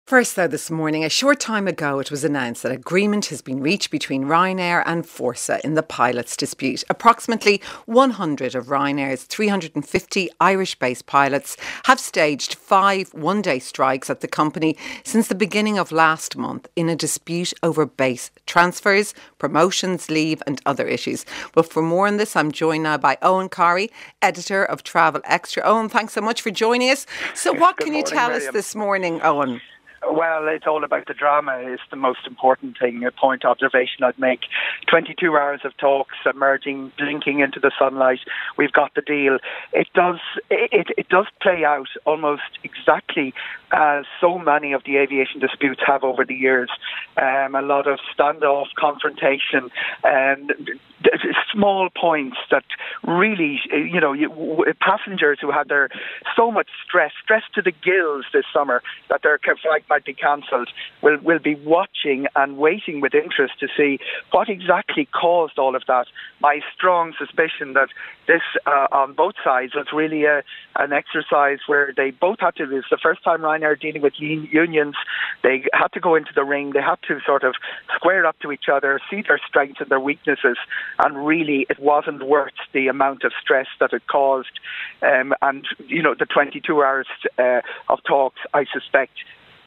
First, though, this morning, a short time ago, it was announced that agreement has been reached between Ryanair and Forsa in the pilots' dispute. Approximately 100 of Ryanair's 350 Irish-based pilots have staged 5 one-day strikes at the company since the beginning of last month in a dispute over base transfers, promotions, leave and other issues. But for more on this, I'm joined now by Eoghan Corry, editor of Travel Extra. Eoghan, thanks so much for joining us. So what can you tell us this morning, Eoghan? Well, it's all about the drama is the most important thing, a point observation I'd make. 22 hours of talks, emerging, blinking into the sunlight. We've got the deal. It does play out almost exactly as so many of the aviation disputes have over the years. A lot of standoff, confrontation, and small points that really, passengers who had so much stress to the gills this summer that their flight might be cancelled will be watching and waiting with interest to see what exactly caused all of that. My strong suspicion that this, on both sides, was really an exercise where they both had to, it was the first time Ryanair dealing with unions, they had to go into the ring, they had to sort of square up to each other, see their strengths and their weaknesses, and really it wasn't worth the amount of stress that it caused. The 22 hours of talks, I suspect,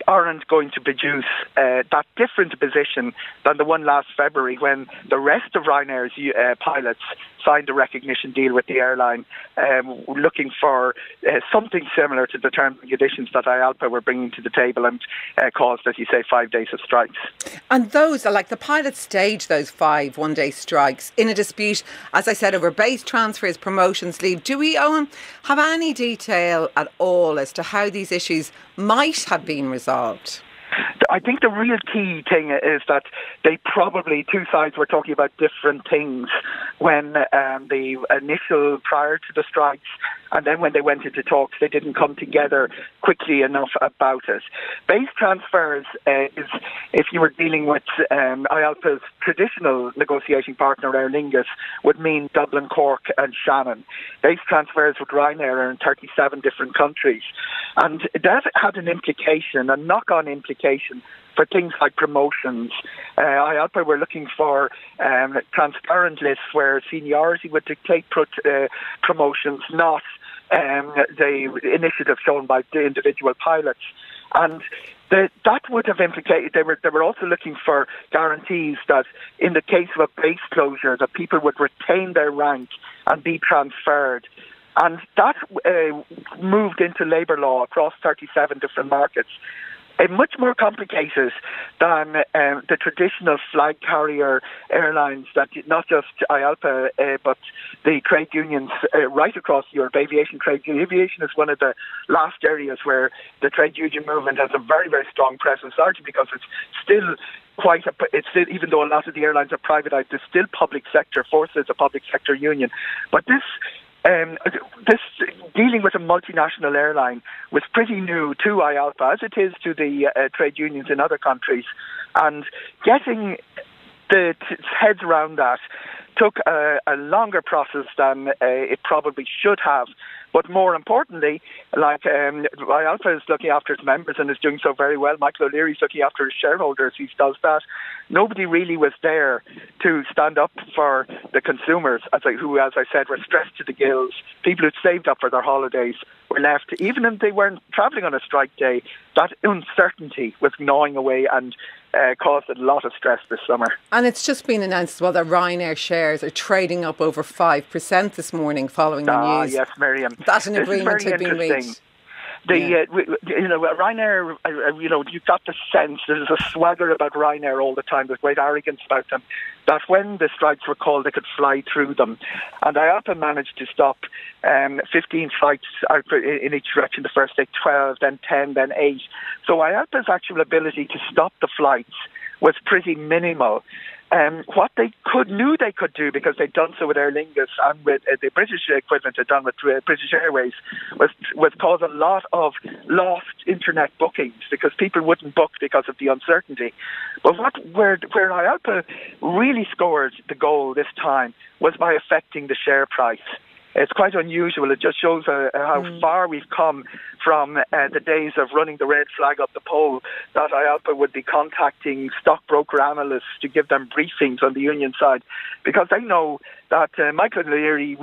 aren't going to produce that different position than the one last February when the rest of Ryanair's pilots signed a recognition deal with the airline, looking for something similar to the terms and conditions that IALPA were bringing to the table and caused, as you say, 5 days of strikes. And those are like the pilots staged those 5 one-day strikes in a dispute, as I said, over base transfers, promotions, leave. Do we, Eoghan, have any detail at all as to how these issues might have been resolved? I think the real key thing is that they probably, two sides were talking about different things when the initial, prior to the strikes, and then when they went into talks, they didn't come together quickly enough about it. Base transfers is, if you were dealing with IALPA's traditional negotiating partner, Aer Lingus, would mean Dublin, Cork and Shannon. Base transfers with Ryanair are in 37 different countries. And that had an implication, a knock-on implication, for things like promotions. IALPA were looking for transparent lists where seniority would dictate promotions, not the initiative shown by the individual pilots. And that would have implicated, they were also looking for guarantees that in the case of a base closure, that people would retain their rank and be transferred. And that moved into labour law across 37 different markets. Much more complicated than the traditional flag carrier airlines that not just IALPA but the trade unions right across Europe. Aviation is one of the last areas where the trade union movement has a very, very strong presence, largely because it's still even though a lot of the airlines are privatised, it's still public sector. Forsa is a public sector union. But this dealing with a multinational airline was pretty new to IALPA, as it is to the trade unions in other countries, and getting the heads around that took a longer process than it probably should have. But more importantly, IALPA is looking after its members and is doing so very well. Michael O'Leary is looking after his shareholders. He does that. Nobody really was there to stand up for the consumers, who, as I said, were stressed to the gills. People who'd saved up for their holidays were left, even if they weren't travelling on a strike day, that uncertainty was gnawing away and caused a lot of stress this summer. And it's just been announced as well that Ryanair shares are trading up over 5% this morning following the news. Yes, Miriam. That an agreement had been reached. Ryanair, you got the sense there's a swagger about Ryanair all the time. There's great arrogance about them, that when the strikes were called, they could fly through them. And IALPA managed to stop 15 flights out in each direction the first day, 12, then 10, then 8. So IALPA's actual ability to stop the flights was pretty minimal. What they knew they could do, because they'd done so with Aer Lingus and with the British equivalent had done with British Airways, was cause a lot of lost internet bookings because people wouldn't book because of the uncertainty. But where IALPA really scored the goal this time was by affecting the share price. It's quite unusual. It just shows how far we've come from the days of running the red flag up the pole, that IALPA would be contacting stockbroker analysts to give them briefings on the union side, because they know that Michael O'Leary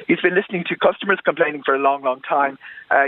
he's been listening to customers complaining for a long, long time.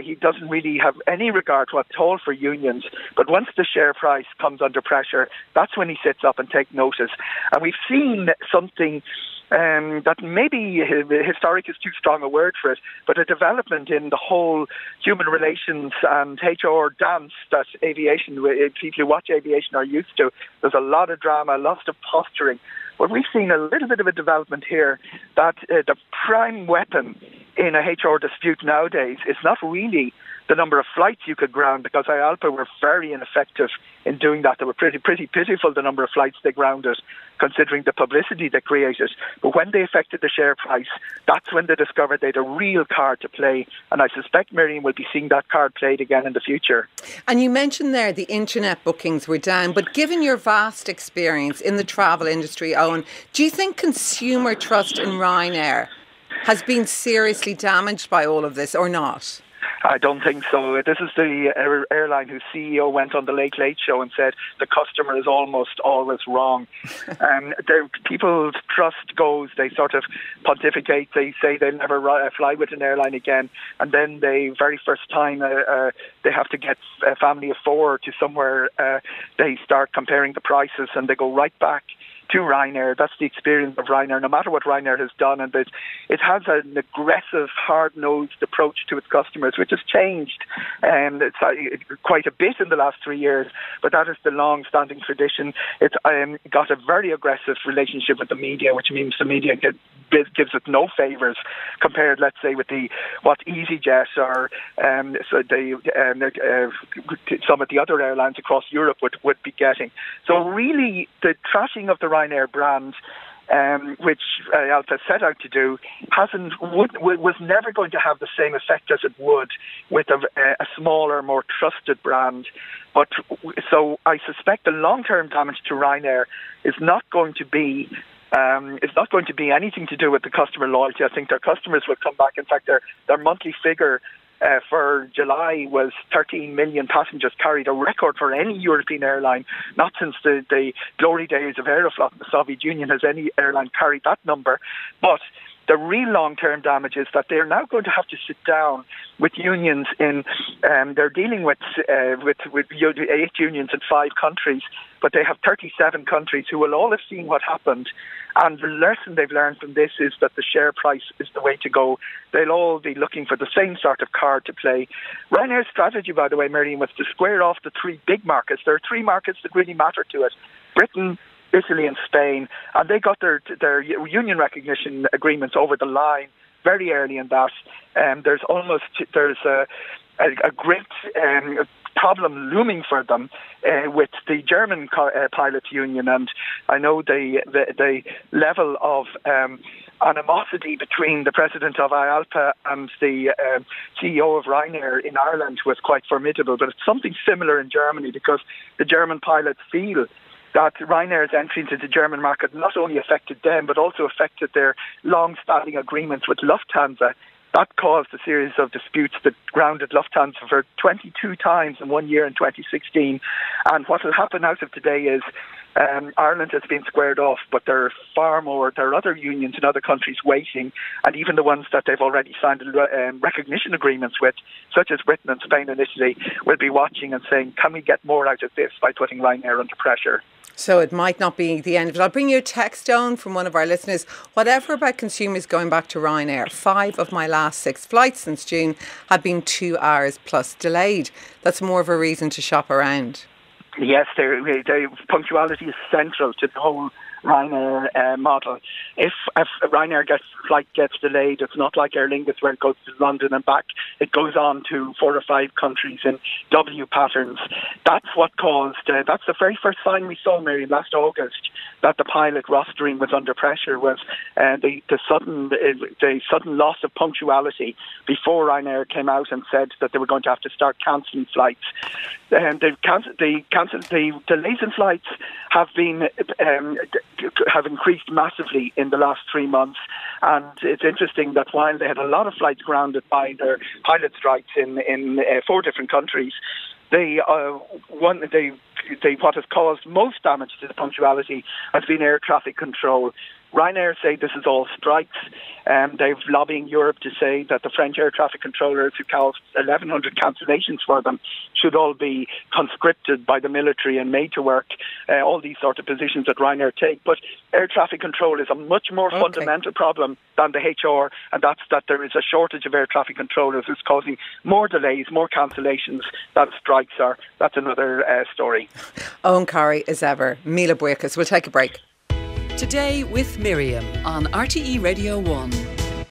He doesn't really have any regard at all for unions. But once the share price comes under pressure, that's when he sits up and takes notice. And we've seen something that maybe historic is too strong a word for it, but a development in the whole human relations and HR dance that aviation, people who watch aviation are used to. There's a lot of drama, lots of posturing. But we've seen a little bit of a development here that the prime weapon in a HR dispute nowadays is not really the number of flights you could ground, because IALPA were very ineffective in doing that. They were pretty pitiful, the number of flights they grounded, considering the publicity they created. But when they affected the share price, that's when they discovered they had a real card to play. And I suspect Miriam will be seeing that card played again in the future. And you mentioned there the internet bookings were down, but given your vast experience in the travel industry, Eoghan, do you think consumer trust in Ryanair has been seriously damaged by all of this or not? I don't think so. This is the airline whose CEO went on the Late Late Show and said the customer is almost always wrong. People's trust goes, they sort of pontificate, they say they'll never fly with an airline again, and then the very first time they have to get a family of four to somewhere, they start comparing the prices and they go right back to Ryanair. That's the experience of Ryanair, no matter what Ryanair has done. And it has an aggressive, hard-nosed approach to its customers, which has changed it's quite a bit in the last 3 years, but that is the long-standing tradition. It's got a very aggressive relationship with the media, which means the media gives it no favours compared, let's say, with what EasyJet or some of the other airlines across Europe would be getting. So really, the trashing of the Ryanair brand, which IALPA set out to do, was never going to have the same effect as it would with a smaller, more trusted brand. But so I suspect the long-term damage to Ryanair is not going to be. It's not going to be anything to do with the customer loyalty. I think their customers will come back. In fact, their monthly figure for July was 13 million passengers carried, a record for any European airline. Not since the glory days of Aeroflot in the Soviet Union has any airline carried that number. But the real long-term damage is that they're now going to have to sit down with unions they're dealing with 8 unions in 5 countries, but they have 37 countries who will all have seen what happened. And the lesson they've learned from this is that the share price is the way to go. They'll all be looking for the same sort of card to play. Ryanair's strategy, by the way, Miriam, was to square off the 3 big markets. There are 3 markets that really matter to it: Britain, Italy and Spain, and they got their union recognition agreements over the line very early in that. There's a great problem looming for them with the German pilot union, and I know the level of animosity between the president of IALPA and the CEO of Ryanair in Ireland was quite formidable. But it's something similar in Germany, because the German pilots feel that Ryanair's entry into the German market not only affected them, but also affected their long-standing agreements with Lufthansa. That caused a series of disputes that grounded Lufthansa for 22 times in 1 year in 2016. And what will happen out of today is Ireland has been squared off, but there are other unions in other countries waiting, and even the ones that they've already signed recognition agreements with, such as Britain and Spain and Italy, will be watching and saying, can we get more out of this by putting Ryanair under pressure? So it might not be the end of it. I'll bring you a text down from one of our listeners. Whatever about consumers going back to Ryanair, 5 of my last 6 flights since June have been 2 hours plus delayed. That's more of a reason to shop around. Yes, punctuality is central to the whole Ryanair model. If a Ryanair flight gets delayed, it's not like Aer Lingus where it goes to London and back. It goes on to 4 or 5 countries in W patterns. That's what caused, that's the very first sign we saw, Mary, last August, that the pilot rostering was under pressure, was the sudden loss of punctuality before Ryanair came out and said that they were going to have to start cancelling flights. The delays in flights have been have increased massively in the last 3 months. And it's interesting that while they had a lot of flights grounded by their pilot strikes in 4 different countries, what has caused most damage to the punctuality has been air traffic control. Ryanair say this is all strikes. They've lobbying Europe to say that the French air traffic controllers who caused 1,100 cancellations for them should all be conscripted by the military and made to work, all these sort of positions that Ryanair take. But air traffic control is a much more fundamental problem than the HR, and that's that there is a shortage of air traffic controllers who's causing more delays, more cancellations than strikes are. That's another story. Eoghan Corry, as ever, Míle buíochas. We'll take a break. Today with Miriam on RTE Radio 1.